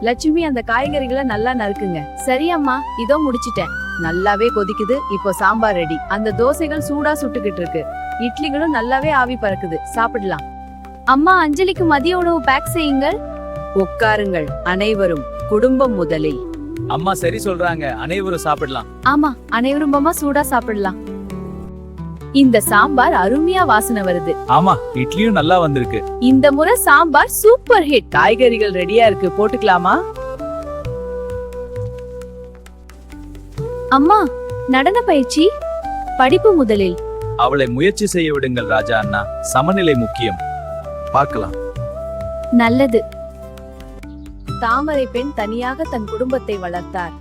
லட்சுமி, அந்த காய்கறிகளை நல்லா நறுக்குங்க. சரி அம்மா, இதோ முடிச்சிட்டேன். நல்லாவே கொதிக்குது. இப்போ சாம்பார் ரெடி. அந்த தோசைகள் சூடா சுட்டுக்கிட்டு இருக்கு. இட்லிகளும் நல்லாவே ஆவி பறக்குது. சாப்பிடலாம். அம்மா, அஞ்சலிக்கு மதிய உணவு பேக் செய்யுங்கள். உட்காருங்கள் அனைவரும். குடும்பம் முதலில். அம்மா சரி சொல்றாங்க, அனைவரும் சாப்பிடலாம். ஆமா, அனைவரும் அம்மா சூடா சாப்பிடலாம். இந்த சாம்பார் அருமையா வாசனை வருது. ஆமா, இட்லியும் நல்லா வந்திருக்கு. இந்த முறை சாம்பார் சூப்பர் ஹிட். காய்கறிகள் ரெடியா இருக்கு, போட்டுக்கலாமா? அம்மா, நடன பயிற்சி, படிப்பு முதலில். அவளை முயற்சி செய்ய விடுங்கள் ராஜா அண்ணா. சமநிலை முக்கியம். பார்க்கலாம். நல்லது. தாமரை பெண் தனியாக தன் குடும்பத்தை வளர்த்தார்.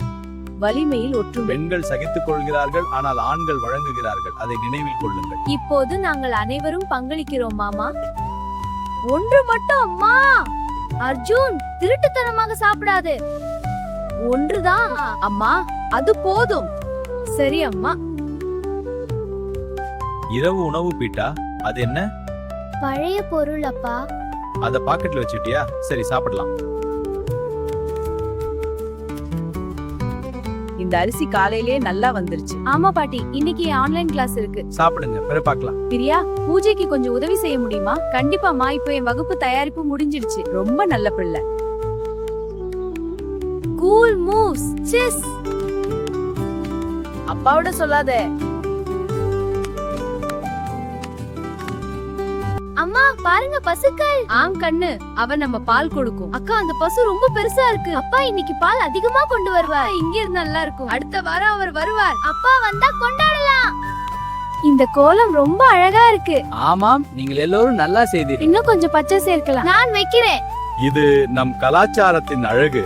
வலிமையில் ஒற்றுமை. பெண்கள் சகித்துக் கொள்கிறார்கள், ஆனால் ஆண்கள் வழங்குகிறார்கள். அதை நினைவில் கொள்ளுங்கள். இப்போது நாங்கள் அனைவரும் பங்களிக்கிறோம் மாமா. ஒன்று மட்டும் அம்மா. அர்ஜுன், திருட்டுத்தனமாக சாப்பிடாது. ஒன்றுதான் அம்மா, அது போதும். சரி அம்மா. இரவு உணவு பீட்டா, அது என்ன? பழைய பொருள் அப்பா. அத பாக்கெட்ல வச்சுட்டியா? சரி, சாப்பிடலாம். இந்த அரிசி காலையிலே நல்லா வந்துருச்சு. ஆமா பாட்டி, இன்னைக்கு ஆன்லைன் கிளாஸ் இருக்கு. சாப்பிடுங்க, பிறகு பார்க்கலாம். பிரியா, பூஜைக்கு கொஞ்சம் உதவி செய்ய முடியுமா? கண்டிப்பாமா, இப்போ என் வகுப்பு தயாரிப்பு முடிஞ்சிடுச்சு. ரொம்ப நல்ல பிள்ளை. Cool moves, chess. அப்பாவோட சொல்லாத. அம்மா பாருங்க, பசுக்கள். ஆம் கண்ணு, அவ நம்ம பால் கொடுக்கும். அக்கா, அந்த பசு ரொம்ப பெருசா இருக்கு. அப்பா இன்னைக்கு பால் அதிகமா கொண்டு வருவார். இங்க இருந்து நல்லா இருக்கும். அடுத்த வாரம் அவர் வருவார். அப்பா வந்தா கொண்டாடலாம். இந்த கோலம் ரொம்ப அழகா இருக்கு. ஆமாம், நீங்கள் எல்லோரும் நல்லா செய்தீர்கள். இன்னும் கொஞ்சம் பச்சை சேர்க்கலாம். நான் வைக்கிறேன். இது நம் கலாச்சாரத்தின் அழகு.